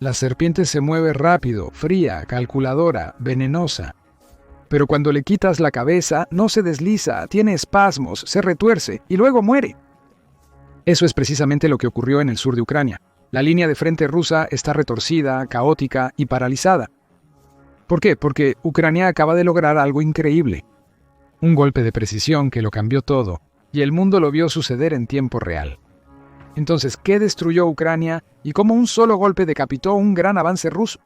La serpiente se mueve rápido, fría, calculadora, venenosa. Pero cuando le quitas la cabeza, no se desliza, tiene espasmos, se retuerce y luego muere. Eso es precisamente lo que ocurrió en el sur de Ucrania. La línea de frente rusa está retorcida, caótica y paralizada. ¿Por qué? Porque Ucrania acaba de lograr algo increíble. Un golpe de precisión que lo cambió todo, y el mundo lo vio suceder en tiempo real. Entonces, ¿qué destruyó Ucrania y cómo un solo golpe decapitó un gran avance ruso?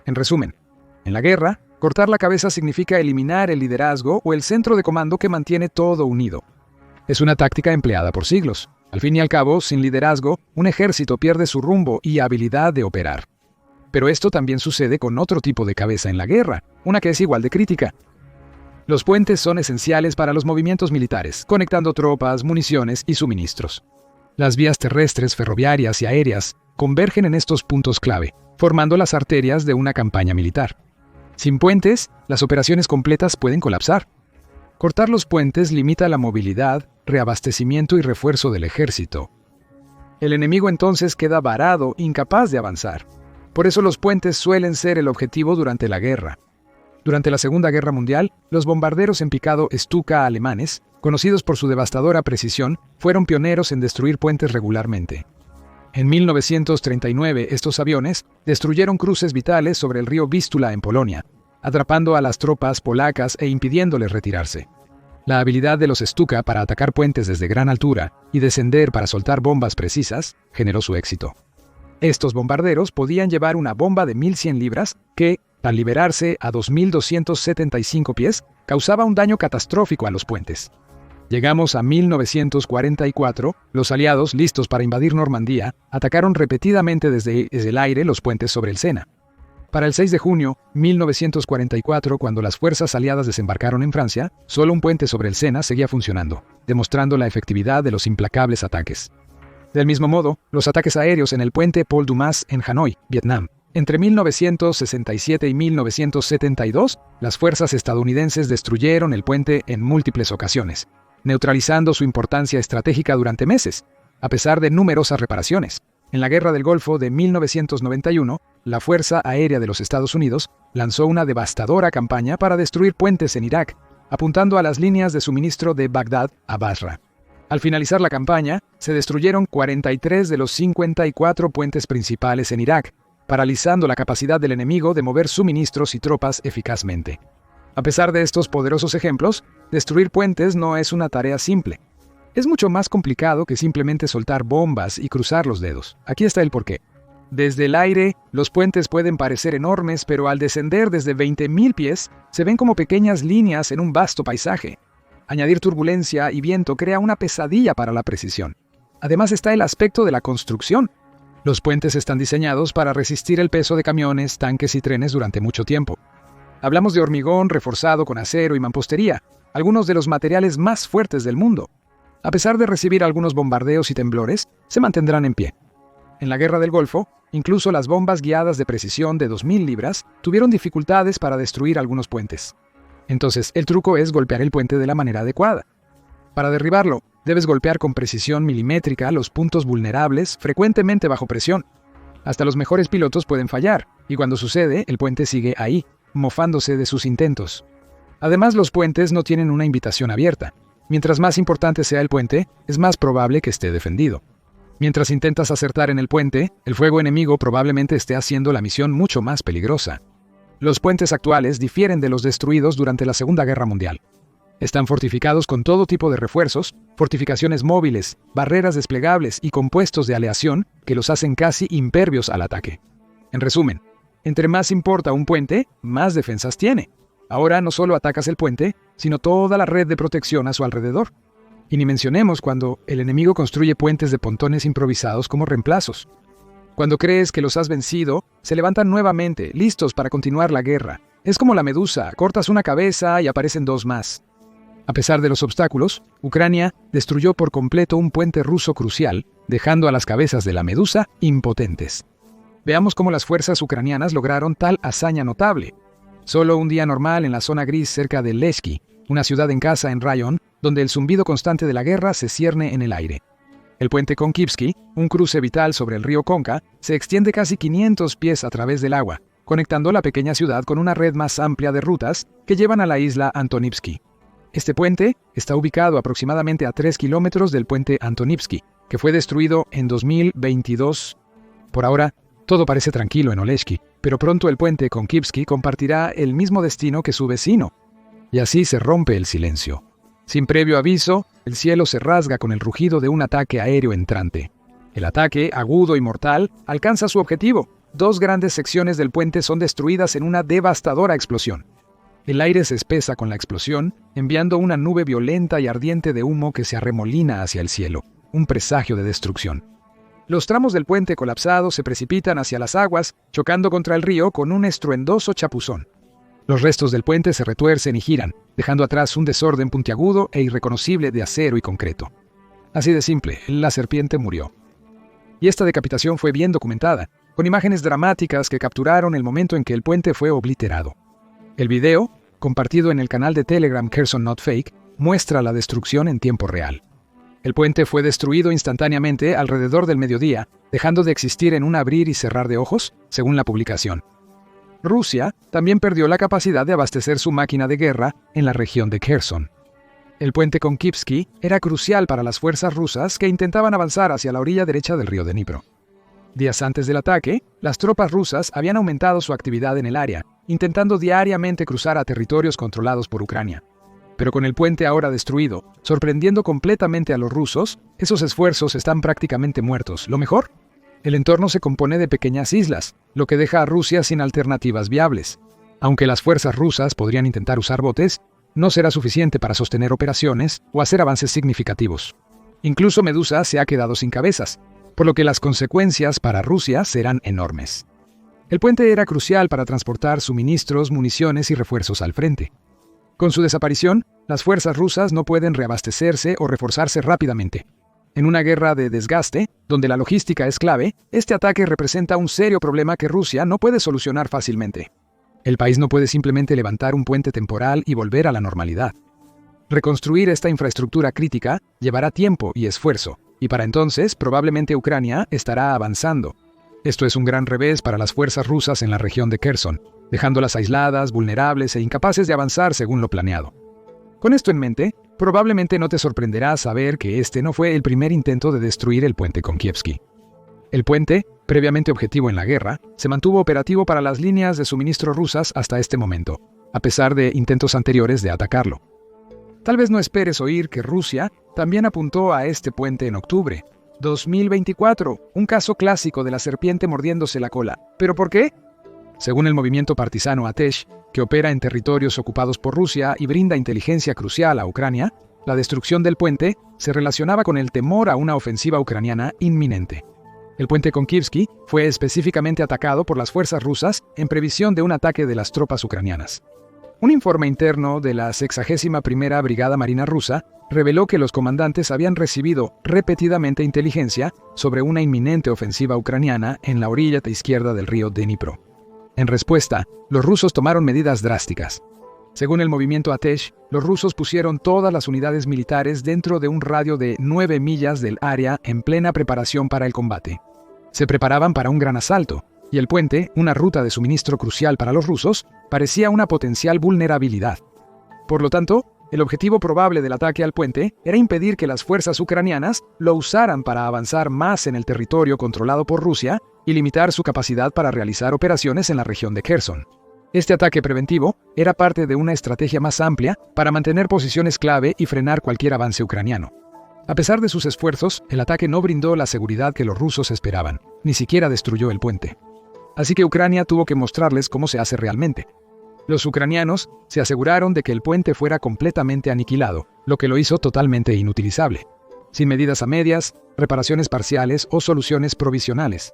En resumen, en la guerra, cortar la cabeza significa eliminar el liderazgo o el centro de comando que mantiene todo unido. Es una táctica empleada por siglos. Al fin y al cabo, sin liderazgo, un ejército pierde su rumbo y habilidad de operar. Pero esto también sucede con otro tipo de cabeza en la guerra, una que es igual de crítica. Los puentes son esenciales para los movimientos militares, conectando tropas, municiones y suministros. Las vías terrestres, ferroviarias y aéreas convergen en estos puntos clave, formando las arterias de una campaña militar. Sin puentes, las operaciones completas pueden colapsar. Cortar los puentes limita la movilidad, reabastecimiento y refuerzo del ejército. El enemigo entonces queda varado, incapaz de avanzar. Por eso los puentes suelen ser el objetivo durante la guerra. Durante la Segunda Guerra Mundial, los bombarderos en picado Stuka alemanes, conocidos por su devastadora precisión, fueron pioneros en destruir puentes regularmente. En 1939, estos aviones destruyeron cruces vitales sobre el río Vístula en Polonia, atrapando a las tropas polacas e impidiéndoles retirarse. La habilidad de los Stuka para atacar puentes desde gran altura y descender para soltar bombas precisas generó su éxito. Estos bombarderos podían llevar una bomba de 1.100 libras que, al liberarse a 2.275 pies, causaba un daño catastrófico a los puentes. Llegamos a 1944, los aliados, listos para invadir Normandía, atacaron repetidamente desde el aire los puentes sobre el Sena. Para el 6 de junio de 1944, cuando las fuerzas aliadas desembarcaron en Francia, solo un puente sobre el Sena seguía funcionando, demostrando la efectividad de los implacables ataques. Del mismo modo, los ataques aéreos en el puente Paul Dumas en Hanoi, Vietnam. Entre 1967 y 1972, las fuerzas estadounidenses destruyeron el puente en múltiples ocasiones, neutralizando su importancia estratégica durante meses, a pesar de numerosas reparaciones. En la Guerra del Golfo de 1991, la Fuerza Aérea de los Estados Unidos lanzó una devastadora campaña para destruir puentes en Irak, apuntando a las líneas de suministro de Bagdad a Basra. Al finalizar la campaña, se destruyeron 43 de los 54 puentes principales en Irak, paralizando la capacidad del enemigo de mover suministros y tropas eficazmente. A pesar de estos poderosos ejemplos, destruir puentes no es una tarea simple. Es mucho más complicado que simplemente soltar bombas y cruzar los dedos. Aquí está el porqué. Desde el aire, los puentes pueden parecer enormes, pero al descender desde 20.000 pies, se ven como pequeñas líneas en un vasto paisaje. Añadir turbulencia y viento crea una pesadilla para la precisión. Además está el aspecto de la construcción. Los puentes están diseñados para resistir el peso de camiones, tanques y trenes durante mucho tiempo. Hablamos de hormigón reforzado con acero y mampostería, algunos de los materiales más fuertes del mundo. A pesar de recibir algunos bombardeos y temblores, se mantendrán en pie. En la Guerra del Golfo, incluso las bombas guiadas de precisión de 2.000 libras tuvieron dificultades para destruir algunos puentes. Entonces, el truco es golpear el puente de la manera adecuada. Para derribarlo, debes golpear con precisión milimétrica los puntos vulnerables, frecuentemente bajo presión. Hasta los mejores pilotos pueden fallar, y cuando sucede, el puente sigue ahí, mofándose de sus intentos. Además, los puentes no tienen una invitación abierta. Mientras más importante sea el puente, es más probable que esté defendido. Mientras intentas acertar en el puente, el fuego enemigo probablemente esté haciendo la misión mucho más peligrosa. Los puentes actuales difieren de los destruidos durante la Segunda Guerra Mundial. Están fortificados con todo tipo de refuerzos, fortificaciones móviles, barreras desplegables y compuestos de aleación que los hacen casi impervios al ataque. En resumen, entre más importa un puente, más defensas tiene. Ahora no solo atacas el puente, sino toda la red de protección a su alrededor. Y ni mencionemos cuando el enemigo construye puentes de pontones improvisados como reemplazos. Cuando crees que los has vencido, se levantan nuevamente, listos para continuar la guerra. Es como la medusa, cortas una cabeza y aparecen dos más. A pesar de los obstáculos, Ucrania destruyó por completo un puente ruso crucial, dejando a las cabezas de la medusa impotentes. Veamos cómo las fuerzas ucranianas lograron tal hazaña notable. Solo un día normal en la zona gris cerca de Leshki, una ciudad en casa en Rayón, donde el zumbido constante de la guerra se cierne en el aire. El puente Konkivsky, un cruce vital sobre el río Konka, se extiende casi 500 pies a través del agua, conectando la pequeña ciudad con una red más amplia de rutas que llevan a la isla Antonivsky. Este puente está ubicado aproximadamente a 3 kilómetros del puente Antonivsky, que fue destruido en 2022. Por ahora, todo parece tranquilo en Oleshki, pero pronto el puente Konkivsky compartirá el mismo destino que su vecino. Y así se rompe el silencio. Sin previo aviso, el cielo se rasga con el rugido de un ataque aéreo entrante. El ataque, agudo y mortal, alcanza su objetivo. 2 grandes secciones del puente son destruidas en una devastadora explosión. El aire se espesa con la explosión, enviando una nube violenta y ardiente de humo que se arremolina hacia el cielo, un presagio de destrucción. Los tramos del puente colapsado se precipitan hacia las aguas, chocando contra el río con un estruendoso chapuzón. Los restos del puente se retuercen y giran, dejando atrás un desorden puntiagudo e irreconocible de acero y concreto. Así de simple, la serpiente murió. Y esta decapitación fue bien documentada, con imágenes dramáticas que capturaron el momento en que el puente fue obliterado. El video, compartido en el canal de Telegram Kherson Not Fake, muestra la destrucción en tiempo real. El puente fue destruido instantáneamente alrededor del mediodía, dejando de existir en un abrir y cerrar de ojos, según la publicación. Rusia también perdió la capacidad de abastecer su máquina de guerra en la región de Kherson. El puente Konkivsky era crucial para las fuerzas rusas que intentaban avanzar hacia la orilla derecha del río Dnipro. Días antes del ataque, las tropas rusas habían aumentado su actividad en el área, intentando diariamente cruzar a territorios controlados por Ucrania. Pero con el puente ahora destruido, sorprendiendo completamente a los rusos, esos esfuerzos están prácticamente muertos. ¿Lo mejor? El entorno se compone de pequeñas islas, lo que deja a Rusia sin alternativas viables. Aunque las fuerzas rusas podrían intentar usar botes, no será suficiente para sostener operaciones o hacer avances significativos. Incluso Medusa se ha quedado sin cabezas, por lo que las consecuencias para Rusia serán enormes. El puente era crucial para transportar suministros, municiones y refuerzos al frente. Con su desaparición, las fuerzas rusas no pueden reabastecerse o reforzarse rápidamente. En una guerra de desgaste, donde la logística es clave, este ataque representa un serio problema que Rusia no puede solucionar fácilmente. El país no puede simplemente levantar un puente temporal y volver a la normalidad. Reconstruir esta infraestructura crítica llevará tiempo y esfuerzo, y para entonces probablemente Ucrania estará avanzando. Esto es un gran revés para las fuerzas rusas en la región de Kherson, dejándolas aisladas, vulnerables e incapaces de avanzar según lo planeado. Con esto en mente, probablemente no te sorprenderá saber que este no fue el primer intento de destruir el puente Konkivsky. El puente, previamente objetivo en la guerra, se mantuvo operativo para las líneas de suministro rusas hasta este momento, a pesar de intentos anteriores de atacarlo. Tal vez no esperes oír que Rusia también apuntó a este puente en octubre. 2024, un caso clásico de la serpiente mordiéndose la cola. ¿Pero por qué? Según el movimiento partisano Atesh, que opera en territorios ocupados por Rusia y brinda inteligencia crucial a Ucrania, la destrucción del puente se relacionaba con el temor a una ofensiva ucraniana inminente. El puente Konkivsky fue específicamente atacado por las fuerzas rusas en previsión de un ataque de las tropas ucranianas. Un informe interno de la 61ª Brigada Marina rusa reveló que los comandantes habían recibido repetidamente inteligencia sobre una inminente ofensiva ucraniana en la orilla izquierda del río Dnipro. En respuesta, los rusos tomaron medidas drásticas. Según el movimiento Atesh, los rusos pusieron todas las unidades militares dentro de un radio de 9 millas del área en plena preparación para el combate. Se preparaban para un gran asalto, y el puente, una ruta de suministro crucial para los rusos, parecía una potencial vulnerabilidad. Por lo tanto, el objetivo probable del ataque al puente era impedir que las fuerzas ucranianas lo usaran para avanzar más en el territorio controlado por Rusia y limitar su capacidad para realizar operaciones en la región de Kherson. Este ataque preventivo era parte de una estrategia más amplia para mantener posiciones clave y frenar cualquier avance ucraniano. A pesar de sus esfuerzos, el ataque no brindó la seguridad que los rusos esperaban, ni siquiera destruyó el puente. Así que Ucrania tuvo que mostrarles cómo se hace realmente. Los ucranianos se aseguraron de que el puente fuera completamente aniquilado, lo que lo hizo totalmente inutilizable, sin medidas a medias, reparaciones parciales o soluciones provisionales.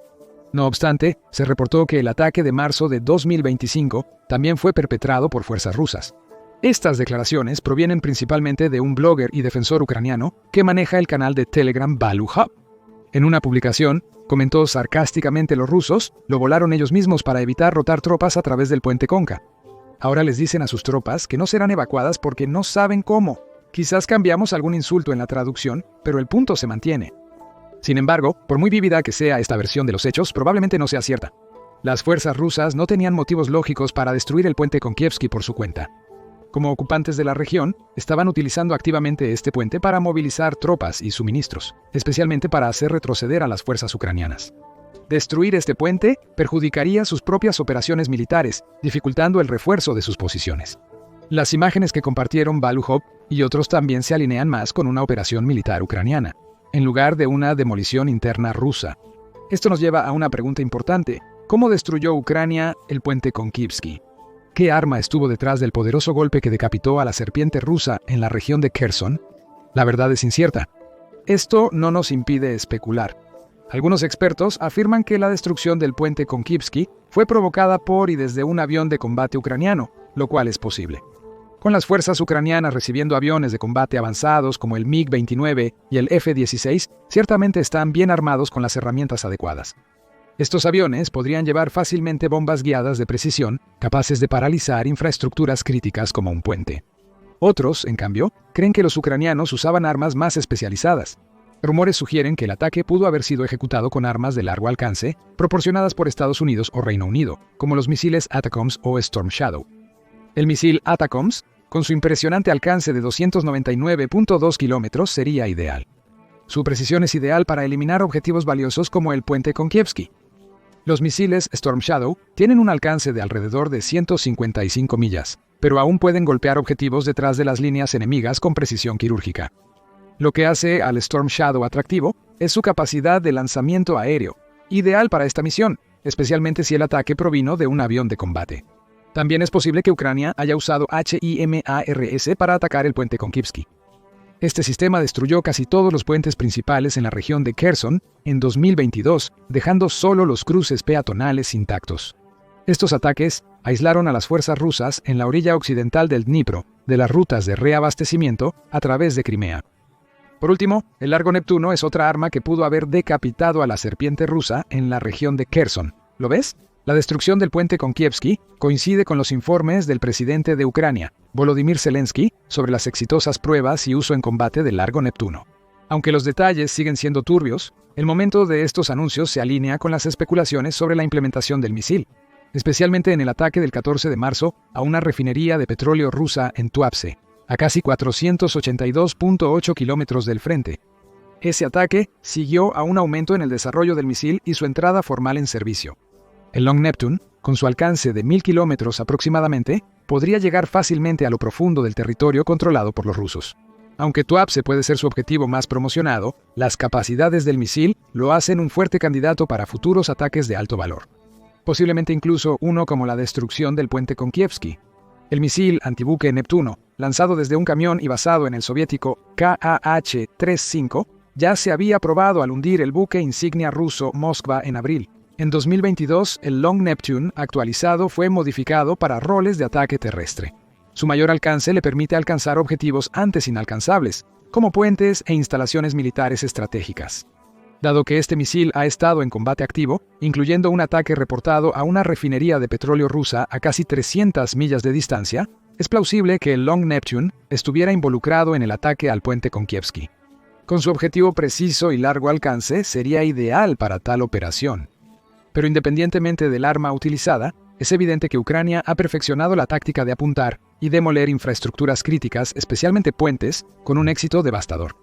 No obstante, se reportó que el ataque de marzo de 2025 también fue perpetrado por fuerzas rusas. Estas declaraciones provienen principalmente de un blogger y defensor ucraniano que maneja el canal de Telegram Balu Hub. En una publicación, comentó sarcásticamente: los rusos lo volaron ellos mismos para evitar rotar tropas a través del puente Konka. Ahora les dicen a sus tropas que no serán evacuadas porque no saben cómo. Quizás cambiamos algún insulto en la traducción, pero el punto se mantiene. Sin embargo, por muy vívida que sea esta versión de los hechos, probablemente no sea cierta. Las fuerzas rusas no tenían motivos lógicos para destruir el puente Konkievsky por su cuenta. Como ocupantes de la región, estaban utilizando activamente este puente para movilizar tropas y suministros, especialmente para hacer retroceder a las fuerzas ucranianas. Destruir este puente perjudicaría sus propias operaciones militares, dificultando el refuerzo de sus posiciones. Las imágenes que compartieron Baluhov y otros también se alinean más con una operación militar ucraniana, en lugar de una demolición interna rusa. Esto nos lleva a una pregunta importante. ¿Cómo destruyó Ucrania el puente Konkievsky? ¿Qué arma estuvo detrás del poderoso golpe que decapitó a la serpiente rusa en la región de Kherson? La verdad es incierta. Esto no nos impide especular. Algunos expertos afirman que la destrucción del puente Konkievsky fue provocada por y desde un avión de combate ucraniano, lo cual es posible. Con las fuerzas ucranianas recibiendo aviones de combate avanzados como el MiG-29 y el F-16, ciertamente están bien armados con las herramientas adecuadas. Estos aviones podrían llevar fácilmente bombas guiadas de precisión, capaces de paralizar infraestructuras críticas como un puente. Otros, en cambio, creen que los ucranianos usaban armas más especializadas. Rumores sugieren que el ataque pudo haber sido ejecutado con armas de largo alcance, proporcionadas por Estados Unidos o Reino Unido, como los misiles ATACMS o Storm Shadow. El misil ATACMS, con su impresionante alcance de 299.2 kilómetros, sería ideal. Su precisión es ideal para eliminar objetivos valiosos como el puente Konkievsky. Los misiles Storm Shadow tienen un alcance de alrededor de 155 millas, pero aún pueden golpear objetivos detrás de las líneas enemigas con precisión quirúrgica. Lo que hace al Storm Shadow atractivo es su capacidad de lanzamiento aéreo, ideal para esta misión, especialmente si el ataque provino de un avión de combate. También es posible que Ucrania haya usado HIMARS para atacar el puente Konkievsky. Este sistema destruyó casi todos los puentes principales en la región de Kherson en 2022, dejando solo los cruces peatonales intactos. Estos ataques aislaron a las fuerzas rusas en la orilla occidental del Dnipro de las rutas de reabastecimiento a través de Crimea. Por último, el Largo Neptuno es otra arma que pudo haber decapitado a la serpiente rusa en la región de Kherson. ¿Lo ves? La destrucción del puente Konkievsky coincide con los informes del presidente de Ucrania, Volodymyr Zelensky, sobre las exitosas pruebas y uso en combate del Largo Neptuno. Aunque los detalles siguen siendo turbios, el momento de estos anuncios se alinea con las especulaciones sobre la implementación del misil, especialmente en el ataque del 14 de marzo a una refinería de petróleo rusa en Tuapse, a casi 482.8 kilómetros del frente. Ese ataque siguió a un aumento en el desarrollo del misil y su entrada formal en servicio. El Long Neptune, con su alcance de 1.000 kilómetros aproximadamente, podría llegar fácilmente a lo profundo del territorio controlado por los rusos. Aunque Tuapse puede ser su objetivo más promocionado, las capacidades del misil lo hacen un fuerte candidato para futuros ataques de alto valor. Posiblemente incluso uno como la destrucción del puente Konkievsky. El misil antibuque Neptuno, lanzado desde un camión y basado en el soviético KAH-35, ya se había probado al hundir el buque insignia ruso Moskva en abril. En 2022, el Long Neptune actualizado fue modificado para roles de ataque terrestre. Su mayor alcance le permite alcanzar objetivos antes inalcanzables, como puentes e instalaciones militares estratégicas. Dado que este misil ha estado en combate activo, incluyendo un ataque reportado a una refinería de petróleo rusa a casi 300 millas de distancia, es plausible que el Long Neptune estuviera involucrado en el ataque al puente Konkievsky. Con su objetivo preciso y largo alcance, sería ideal para tal operación. Pero independientemente del arma utilizada, es evidente que Ucrania ha perfeccionado la táctica de apuntar y demoler infraestructuras críticas, especialmente puentes, con un éxito devastador.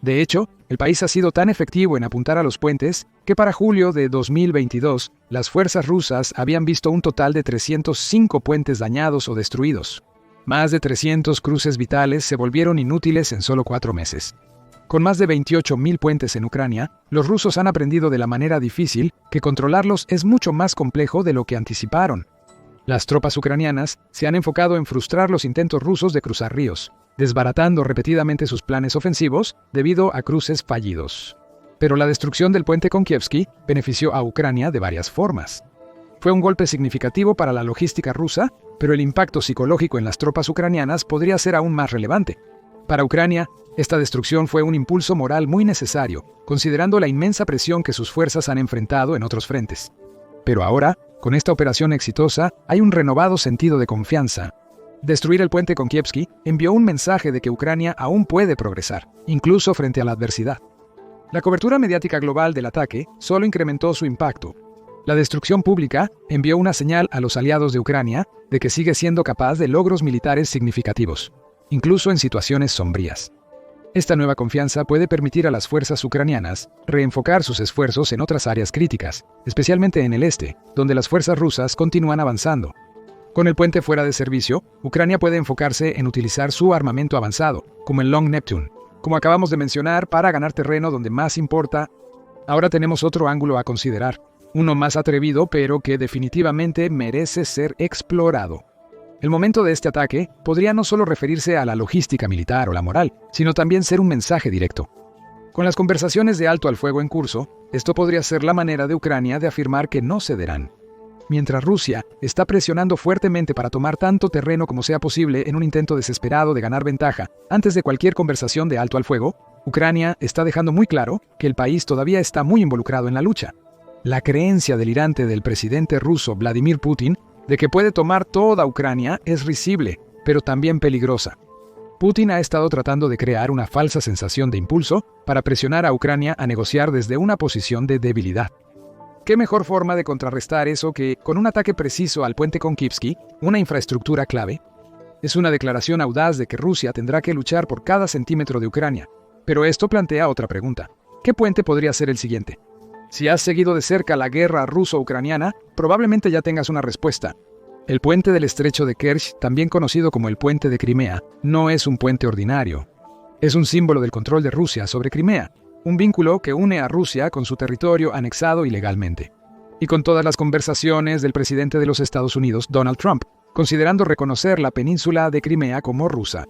De hecho, el país ha sido tan efectivo en apuntar a los puentes que para julio de 2022, las fuerzas rusas habían visto un total de 305 puentes dañados o destruidos. Más de 300 cruces vitales se volvieron inútiles en solo 4 meses. Con más de 28.000 puentes en Ucrania, los rusos han aprendido de la manera difícil que controlarlos es mucho más complejo de lo que anticiparon. Las tropas ucranianas se han enfocado en frustrar los intentos rusos de cruzar ríos, desbaratando repetidamente sus planes ofensivos debido a cruces fallidos. Pero la destrucción del puente Konkievsky benefició a Ucrania de varias formas. Fue un golpe significativo para la logística rusa, pero el impacto psicológico en las tropas ucranianas podría ser aún más relevante. Para Ucrania, esta destrucción fue un impulso moral muy necesario, considerando la inmensa presión que sus fuerzas han enfrentado en otros frentes. Pero ahora, con esta operación exitosa, hay un renovado sentido de confianza. Destruir el puente Konkievsky envió un mensaje de que Ucrania aún puede progresar, incluso frente a la adversidad. La cobertura mediática global del ataque solo incrementó su impacto. La destrucción pública envió una señal a los aliados de Ucrania de que sigue siendo capaz de logros militares significativos, incluso en situaciones sombrías. Esta nueva confianza puede permitir a las fuerzas ucranianas reenfocar sus esfuerzos en otras áreas críticas, especialmente en el este, donde las fuerzas rusas continúan avanzando. Con el puente fuera de servicio, Ucrania puede enfocarse en utilizar su armamento avanzado, como el Long Neptune, como acabamos de mencionar, para ganar terreno donde más importa. Ahora tenemos otro ángulo a considerar, uno más atrevido, pero que definitivamente merece ser explorado. El momento de este ataque podría no solo referirse a la logística militar o la moral, sino también ser un mensaje directo. Con las conversaciones de alto al fuego en curso, esto podría ser la manera de Ucrania de afirmar que no cederán. Mientras Rusia está presionando fuertemente para tomar tanto terreno como sea posible en un intento desesperado de ganar ventaja antes de cualquier conversación de alto al fuego, Ucrania está dejando muy claro que el país todavía está muy involucrado en la lucha. La creencia delirante del presidente ruso Vladimir Putin de que puede tomar toda Ucrania es risible, pero también peligrosa. Putin ha estado tratando de crear una falsa sensación de impulso para presionar a Ucrania a negociar desde una posición de debilidad. ¿Qué mejor forma de contrarrestar eso que con un ataque preciso al puente Konkivsky, una infraestructura clave? Es una declaración audaz de que Rusia tendrá que luchar por cada centímetro de Ucrania. Pero esto plantea otra pregunta. ¿Qué puente podría ser el siguiente? Si has seguido de cerca la guerra ruso-ucraniana, probablemente ya tengas una respuesta. El puente del estrecho de Kerch, también conocido como el puente de Crimea, no es un puente ordinario. Es un símbolo del control de Rusia sobre Crimea, un vínculo que une a Rusia con su territorio anexado ilegalmente. Y con todas las conversaciones del presidente de los Estados Unidos, Donald Trump, considerando reconocer la península de Crimea como rusa.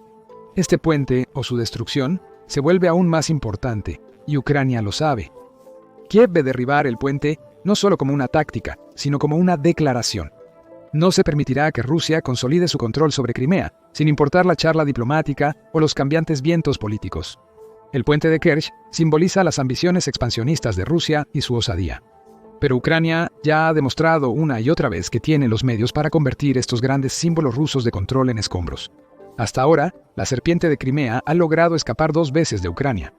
Este puente, o su destrucción, se vuelve aún más importante, y Ucrania lo sabe. Kiev ve derribar el puente no solo como una táctica, sino como una declaración. No se permitirá que Rusia consolide su control sobre Crimea, sin importar la charla diplomática o los cambiantes vientos políticos. El puente de Kerch simboliza las ambiciones expansionistas de Rusia y su osadía. Pero Ucrania ya ha demostrado una y otra vez que tiene los medios para convertir estos grandes símbolos rusos de control en escombros. Hasta ahora, la serpiente de Crimea ha logrado escapar 2 veces de Ucrania.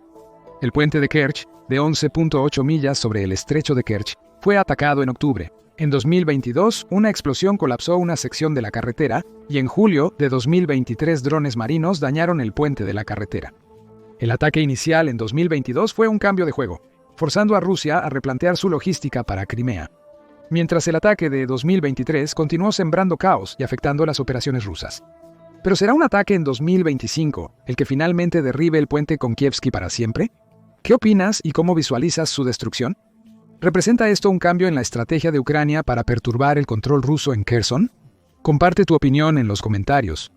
El puente de Kerch, de 11.8 millas sobre el estrecho de Kerch, fue atacado en octubre. En 2022, una explosión colapsó una sección de la carretera, y en julio de 2023 drones marinos dañaron el puente de la carretera. El ataque inicial en 2022 fue un cambio de juego, forzando a Rusia a replantear su logística para Crimea. Mientras el ataque de 2023 continuó sembrando caos y afectando las operaciones rusas. ¿Pero será un ataque en 2025 el que finalmente derribe el puente Konkivsky para siempre? ¿Qué opinas y cómo visualizas su destrucción? ¿Representa esto un cambio en la estrategia de Ucrania para perturbar el control ruso en Kherson? Comparte tu opinión en los comentarios.